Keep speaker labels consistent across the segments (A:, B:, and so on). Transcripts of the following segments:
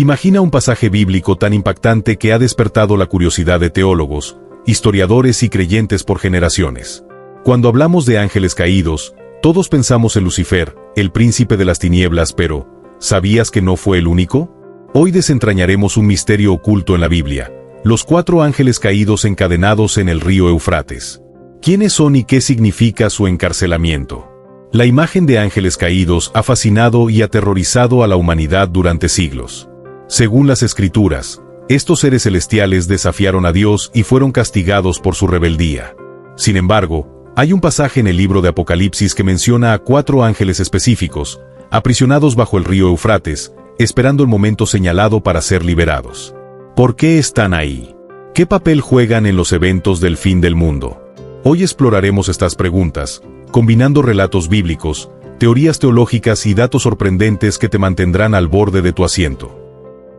A: Imagina un pasaje bíblico tan impactante que ha despertado la curiosidad de teólogos, historiadores y creyentes por generaciones. Cuando hablamos de ángeles caídos, todos pensamos en Lucifer, el príncipe de las tinieblas, pero ¿sabías que no fue el único? Hoy desentrañaremos un misterio oculto en la Biblia: los 4 ángeles caídos encadenados en el río Eufrates. ¿Quiénes son y qué significa su encarcelamiento? La imagen de ángeles caídos ha fascinado y aterrorizado a la humanidad durante siglos. Según las Escrituras, estos seres celestiales desafiaron a Dios y fueron castigados por su rebeldía. Sin embargo, hay un pasaje en el libro de Apocalipsis que menciona a 4 ángeles específicos, aprisionados bajo el río Eufrates, esperando el momento señalado para ser liberados. ¿Por qué están ahí? ¿Qué papel juegan en los eventos del fin del mundo? Hoy exploraremos estas preguntas, combinando relatos bíblicos, teorías teológicas y datos sorprendentes que te mantendrán al borde de tu asiento.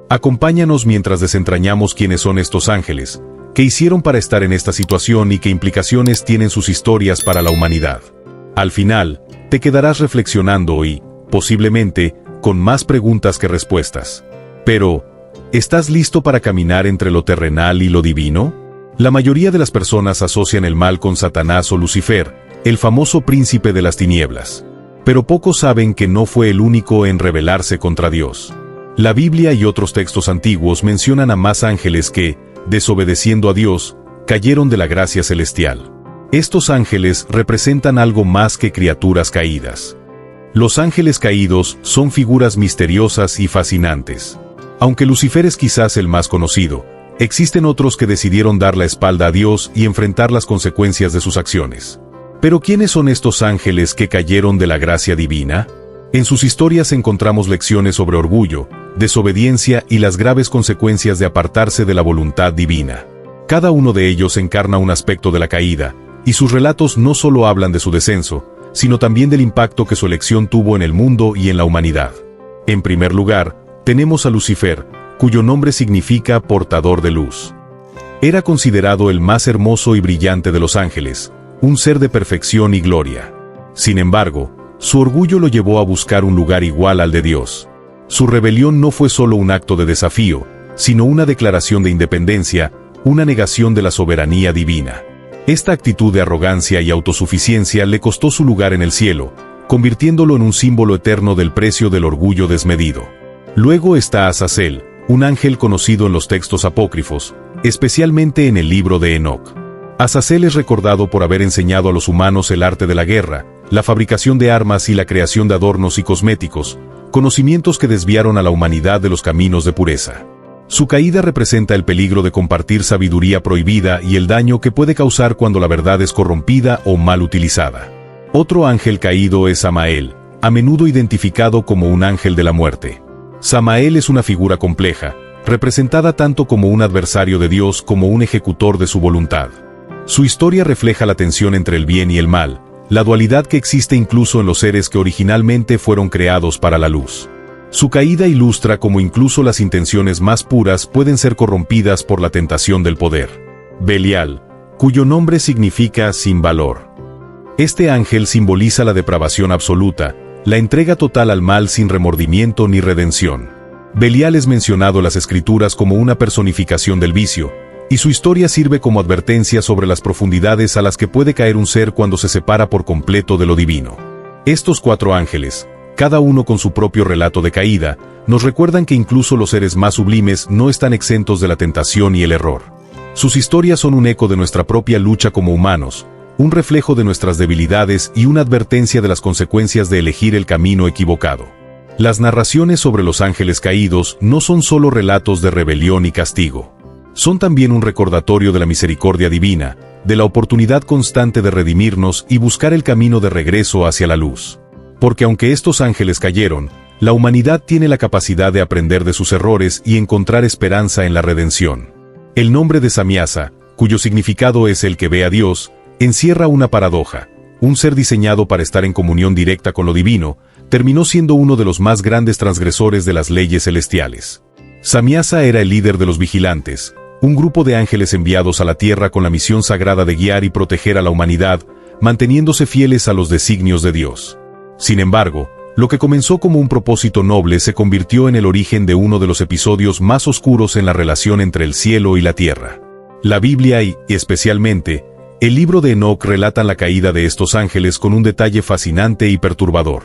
A: Acompáñanos mientras desentrañamos quiénes son estos ángeles, qué hicieron para estar en esta situación y qué implicaciones tienen sus historias para la humanidad. Al final, te quedarás reflexionando y, posiblemente, con más preguntas que respuestas. Pero, ¿estás listo para caminar entre lo terrenal y lo divino? La mayoría de las personas asocian el mal con Satanás o Lucifer, el famoso príncipe de las tinieblas. Pero pocos saben que no fue el único en rebelarse contra Dios. La Biblia y otros textos antiguos mencionan a más ángeles que, desobedeciendo a Dios, cayeron de la gracia celestial. Estos ángeles representan algo más que criaturas caídas. Los ángeles caídos son figuras misteriosas y fascinantes. Aunque Lucifer es quizás el más conocido, existen otros que decidieron dar la espalda a Dios y enfrentar las consecuencias de sus acciones. Pero ¿quiénes son estos ángeles que cayeron de la gracia divina? En sus historias encontramos lecciones sobre orgullo, desobediencia y las graves consecuencias de apartarse de la voluntad divina. Cada uno de ellos encarna un aspecto de la caída, y sus relatos no solo hablan de su descenso, sino también del impacto que su elección tuvo en el mundo y en la humanidad. En primer lugar, tenemos a Lucifer, cuyo nombre significa portador de luz. Era considerado el más hermoso y brillante de los ángeles, un ser de perfección y gloria. Sin embargo, su orgullo lo llevó a buscar un lugar igual al de Dios. Su rebelión no fue solo un acto de desafío, sino una declaración de independencia, una negación de la soberanía divina. Esta actitud de arrogancia y autosuficiencia le costó su lugar en el cielo, convirtiéndolo en un símbolo eterno del precio del orgullo desmedido. Luego está Azazel, un ángel conocido en los textos apócrifos, especialmente en el libro de Enoc. Azazel es recordado por haber enseñado a los humanos el arte de la guerra, la fabricación de armas y la creación de adornos y cosméticos, conocimientos que desviaron a la humanidad de los caminos de pureza. Su caída representa el peligro de compartir sabiduría prohibida y el daño que puede causar cuando la verdad es corrompida o mal utilizada. Otro ángel caído es Samael, a menudo identificado como un ángel de la muerte. Samael es una figura compleja, representada tanto como un adversario de Dios como un ejecutor de su voluntad. Su historia refleja la tensión entre el bien y el mal, la dualidad que existe incluso en los seres que originalmente fueron creados para la luz. Su caída ilustra cómo incluso las intenciones más puras pueden ser corrompidas por la tentación del poder. Belial, cuyo nombre significa sin valor. Este ángel simboliza la depravación absoluta, la entrega total al mal sin remordimiento ni redención. Belial es mencionado en las Escrituras como una personificación del vicio, y su historia sirve como advertencia sobre las profundidades a las que puede caer un ser cuando se separa por completo de lo divino. Estos 4 ángeles, cada uno con su propio relato de caída, nos recuerdan que incluso los seres más sublimes no están exentos de la tentación y el error. Sus historias son un eco de nuestra propia lucha como humanos, un reflejo de nuestras debilidades y una advertencia de las consecuencias de elegir el camino equivocado. Las narraciones sobre los ángeles caídos no son solo relatos de rebelión y castigo. Son también un recordatorio de la misericordia divina, de la oportunidad constante de redimirnos y buscar el camino de regreso hacia la luz. Porque aunque estos ángeles cayeron, la humanidad tiene la capacidad de aprender de sus errores y encontrar esperanza en la redención. El nombre de Samiasa, cuyo significado es el que ve a Dios, encierra una paradoja. Un ser diseñado para estar en comunión directa con lo divino, terminó siendo uno de los más grandes transgresores de las leyes celestiales. Samiasa era el líder de los vigilantes, un grupo de ángeles enviados a la tierra con la misión sagrada de guiar y proteger a la humanidad, manteniéndose fieles a los designios de Dios. Sin embargo, Lo que comenzó como un propósito noble se convirtió en el origen de uno de los episodios más oscuros en la relación entre el cielo y la tierra. La Biblia y, especialmente, el libro de Enoc relatan la caída de estos ángeles con un detalle fascinante y perturbador.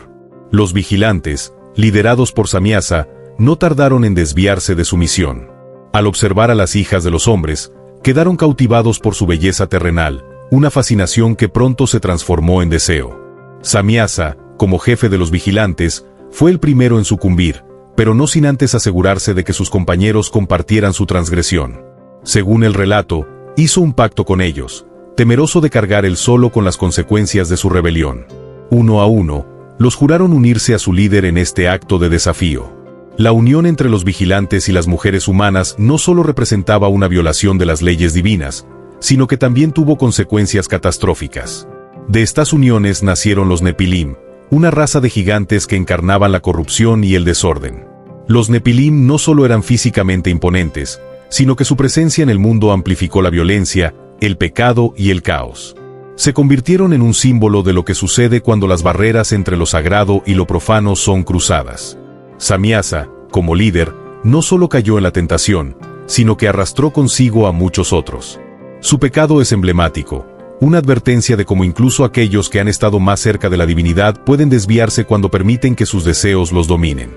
A: Los vigilantes, liderados por Samiasa, no tardaron en desviarse de su misión. Al observar a las hijas de los hombres, quedaron cautivados por su belleza terrenal, una fascinación que pronto se transformó en deseo. Samiasa, como jefe de los vigilantes, fue el primero en sucumbir, pero no sin antes asegurarse de que sus compañeros compartieran su transgresión. Según el relato, hizo un pacto con ellos, temeroso de cargar él solo con las consecuencias de su rebelión. Uno a uno, los juraron unirse a su líder en este acto de desafío. La unión entre los vigilantes y las mujeres humanas no solo representaba una violación de las leyes divinas, sino que también tuvo consecuencias catastróficas. De estas uniones nacieron los Nepilim, una raza de gigantes que encarnaban la corrupción y el desorden. Los Nepilim no solo eran físicamente imponentes, sino que su presencia en el mundo amplificó la violencia, el pecado y el caos. Se convirtieron en un símbolo de lo que sucede cuando las barreras entre lo sagrado y lo profano son cruzadas. Samiasa, como líder, no solo cayó en la tentación, sino que arrastró consigo a muchos otros. Su pecado es emblemático, una advertencia de cómo incluso aquellos que han estado más cerca de la divinidad pueden desviarse cuando permiten que sus deseos los dominen.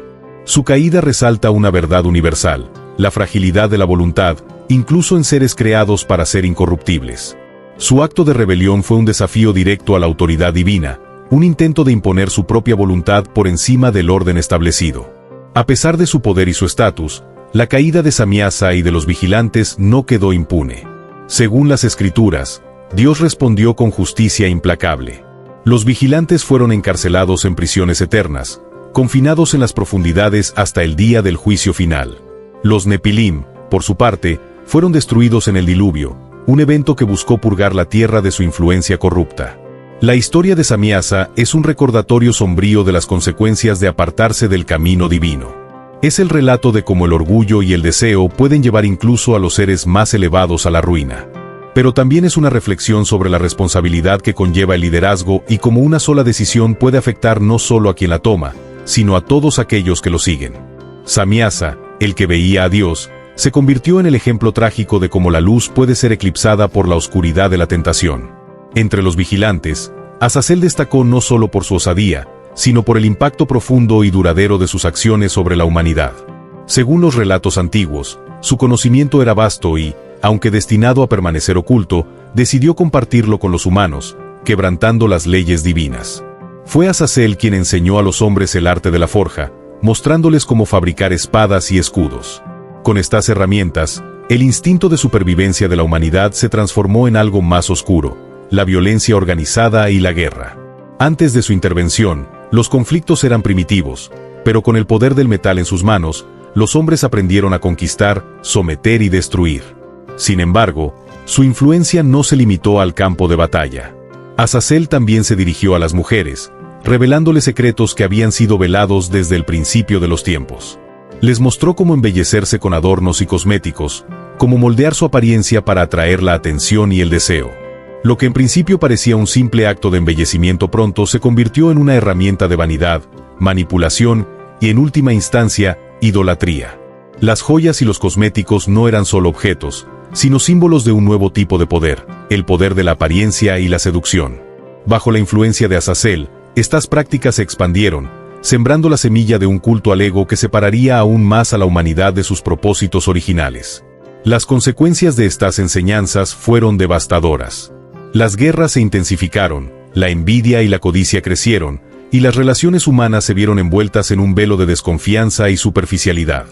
A: Su caída resalta una verdad universal, la fragilidad de la voluntad, incluso en seres creados para ser incorruptibles. Su acto de rebelión fue un desafío directo a la autoridad divina, un intento de imponer su propia voluntad por encima del orden establecido. A pesar de su poder y su estatus, la caída de Samiasa y de los vigilantes no quedó impune. Según las Escrituras, Dios respondió con justicia implacable. Los vigilantes fueron encarcelados en prisiones eternas, confinados en las profundidades hasta el día del juicio final. Los Nepilim, por su parte, fueron destruidos en el diluvio, un evento que buscó purgar la tierra de su influencia corrupta. La historia de Samiasa es un recordatorio sombrío de las consecuencias de apartarse del camino divino. Es el relato de cómo el orgullo y el deseo pueden llevar incluso a los seres más elevados a la ruina. Pero también es una reflexión sobre la responsabilidad que conlleva el liderazgo y cómo una sola decisión puede afectar no solo a quien la toma, sino a todos aquellos que lo siguen. Samiasa, el que veía a Dios, se convirtió en el ejemplo trágico de cómo la luz puede ser eclipsada por la oscuridad de la tentación. Entre los vigilantes, Azazel destacó no solo por su osadía, sino por el impacto profundo y duradero de sus acciones sobre la humanidad. Según los relatos antiguos, su conocimiento era vasto y, aunque destinado a permanecer oculto, decidió compartirlo con los humanos, quebrantando las leyes divinas. Fue Azazel quien enseñó a los hombres el arte de la forja, mostrándoles cómo fabricar espadas y escudos. Con estas herramientas, el instinto de supervivencia de la humanidad se transformó en algo más oscuro, la violencia organizada y la guerra. Antes de su intervención, los conflictos eran primitivos, pero con el poder del metal en sus manos, los hombres aprendieron a conquistar, someter y destruir. Sin embargo, su influencia no se limitó al campo de batalla. Azazel también se dirigió a las mujeres, revelándoles secretos que habían sido velados desde el principio de los tiempos. Les mostró cómo embellecerse con adornos y cosméticos, cómo moldear su apariencia para atraer la atención y el deseo. Lo que en principio parecía un simple acto de embellecimiento pronto se convirtió en una herramienta de vanidad, manipulación y, en última instancia, idolatría. Las joyas y los cosméticos no eran solo objetos, sino símbolos de un nuevo tipo de poder, el poder de la apariencia y la seducción. Bajo la influencia de Azazel, estas prácticas se expandieron, sembrando la semilla de un culto al ego que separaría aún más a la humanidad de sus propósitos originales. Las consecuencias de estas enseñanzas fueron devastadoras. Las guerras se intensificaron, la envidia y la codicia crecieron, y las relaciones humanas se vieron envueltas en un velo de desconfianza y superficialidad.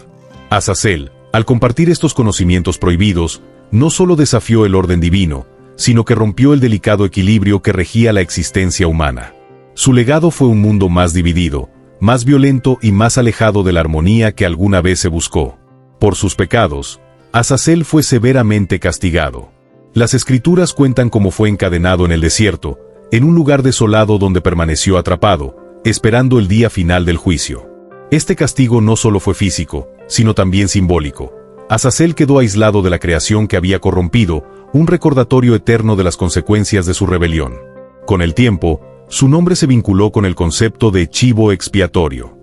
A: Azazel, al compartir estos conocimientos prohibidos, no solo desafió el orden divino, sino que rompió el delicado equilibrio que regía la existencia humana. Su legado fue un mundo más dividido, más violento y más alejado de la armonía que alguna vez se buscó. Por sus pecados, Azazel fue severamente castigado. Las Escrituras cuentan cómo fue encadenado en el desierto, en un lugar desolado donde permaneció atrapado, esperando el día final del juicio. Este castigo no solo fue físico, sino también simbólico. Azazel quedó aislado de la creación que había corrompido, un recordatorio eterno de las consecuencias de su rebelión. Con el tiempo, Su nombre se vinculó con el concepto de chivo expiatorio.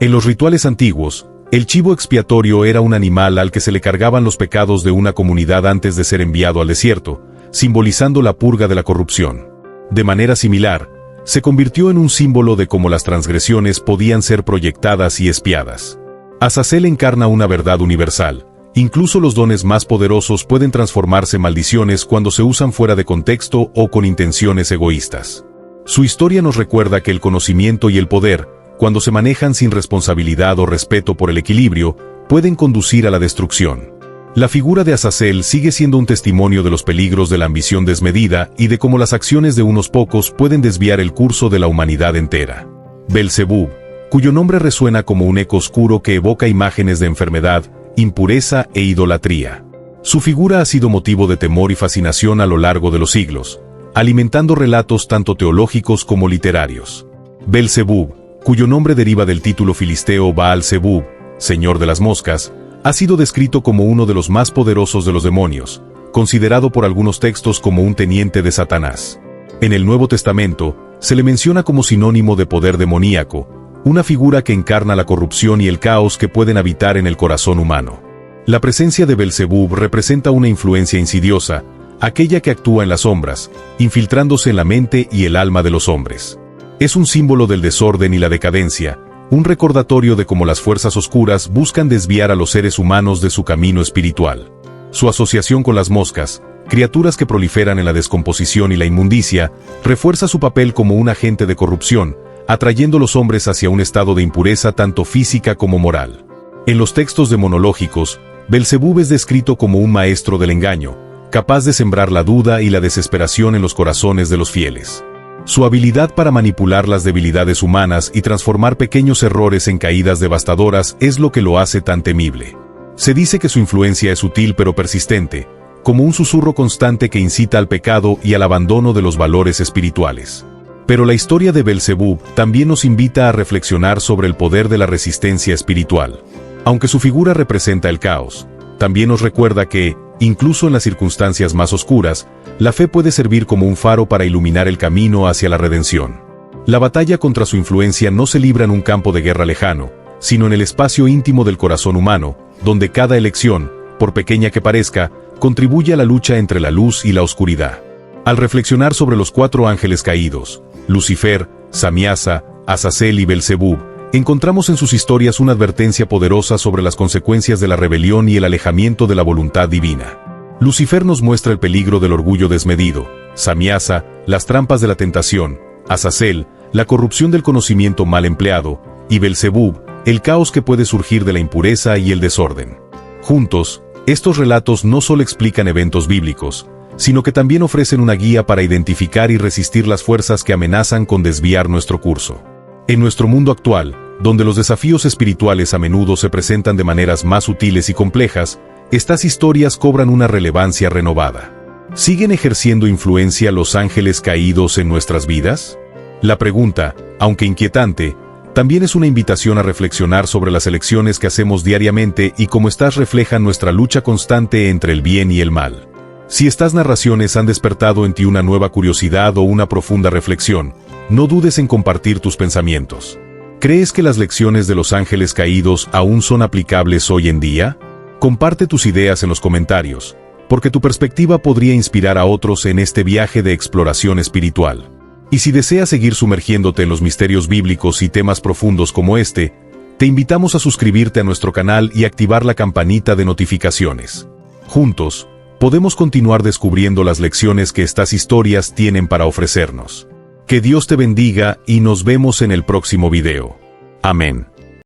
A: En los rituales antiguos, el chivo expiatorio era un animal al que se le cargaban los pecados de una comunidad antes de ser enviado al desierto, simbolizando la purga de la corrupción. De manera similar, se convirtió en un símbolo de cómo las transgresiones podían ser proyectadas y espiadas. Azazel encarna una verdad universal. Incluso los dones más poderosos pueden transformarse en maldiciones cuando se usan fuera de contexto o con intenciones egoístas. Su historia nos recuerda que el conocimiento y el poder, cuando se manejan sin responsabilidad o respeto por el equilibrio, pueden conducir a la destrucción. La figura de Azazel sigue siendo un testimonio de los peligros de la ambición desmedida y de cómo las acciones de unos pocos pueden desviar el curso de la humanidad entera. Belzebub, cuyo nombre resuena como un eco oscuro que evoca imágenes de enfermedad, impureza e idolatría. Su figura ha sido motivo de temor y fascinación a lo largo de los siglos, alimentando relatos tanto teológicos como literarios. Belzebub, cuyo nombre deriva del título filisteo Baal-Zebub, señor de las moscas, ha sido descrito como uno de los más poderosos de los demonios, considerado por algunos textos como un teniente de Satanás. En el Nuevo Testamento, se le menciona como sinónimo de poder demoníaco, una figura que encarna la corrupción y el caos que pueden habitar en el corazón humano. La presencia de Belzebub representa una influencia insidiosa, aquella que actúa en las sombras, infiltrándose en la mente y el alma de los hombres. Es un símbolo del desorden y la decadencia, un recordatorio de cómo las fuerzas oscuras buscan desviar a los seres humanos de su camino espiritual. Su asociación con las moscas, criaturas que proliferan en la descomposición y la inmundicia, refuerza su papel como un agente de corrupción, atrayendo a los hombres hacia un estado de impureza tanto física como moral. En los textos demonológicos, Belzebub es descrito como un maestro del engaño, capaz de sembrar la duda y la desesperación en los corazones de los fieles. Su habilidad para manipular las debilidades humanas y transformar pequeños errores en caídas devastadoras es lo que lo hace tan temible. Se dice que su influencia es sutil pero persistente, como un susurro constante que incita al pecado y al abandono de los valores espirituales. Pero la historia de Belzebub también nos invita a reflexionar sobre el poder de la resistencia espiritual. Aunque su figura representa el caos, también nos recuerda que, incluso en las circunstancias más oscuras, la fe puede servir como un faro para iluminar el camino hacia la redención. La batalla contra su influencia no se libra en un campo de guerra lejano, sino en el espacio íntimo del corazón humano, donde cada elección, por pequeña que parezca, contribuye a la lucha entre la luz y la oscuridad. Al reflexionar sobre los 4 ángeles caídos, Lucifer, Samiasa, Azazel y Belzebub, encontramos en sus historias una advertencia poderosa sobre las consecuencias de la rebelión y el alejamiento de la voluntad divina. Lucifer nos muestra el peligro del orgullo desmedido, Samiasa, las trampas de la tentación, Azazel, la corrupción del conocimiento mal empleado, y Belzebub, el caos que puede surgir de la impureza y el desorden. Juntos, estos relatos no solo explican eventos bíblicos, sino que también ofrecen una guía para identificar y resistir las fuerzas que amenazan con desviar nuestro curso. En nuestro mundo actual, donde los desafíos espirituales a menudo se presentan de maneras más sutiles y complejas, estas historias cobran una relevancia renovada. ¿Siguen ejerciendo influencia los ángeles caídos en nuestras vidas? La pregunta, aunque inquietante, también es una invitación a reflexionar sobre las elecciones que hacemos diariamente y cómo estas reflejan nuestra lucha constante entre el bien y el mal. Si estas narraciones han despertado en ti una nueva curiosidad o una profunda reflexión, no dudes en compartir tus pensamientos. ¿Crees que las lecciones de los ángeles caídos aún son aplicables hoy en día? Comparte tus ideas en los comentarios, porque tu perspectiva podría inspirar a otros en este viaje de exploración espiritual. Y si deseas seguir sumergiéndote en los misterios bíblicos y temas profundos como este, te invitamos a suscribirte a nuestro canal y activar la campanita de notificaciones. Juntos, podemos continuar descubriendo las lecciones que estas historias tienen para ofrecernos. Que Dios te bendiga y nos vemos en el próximo video. Amén.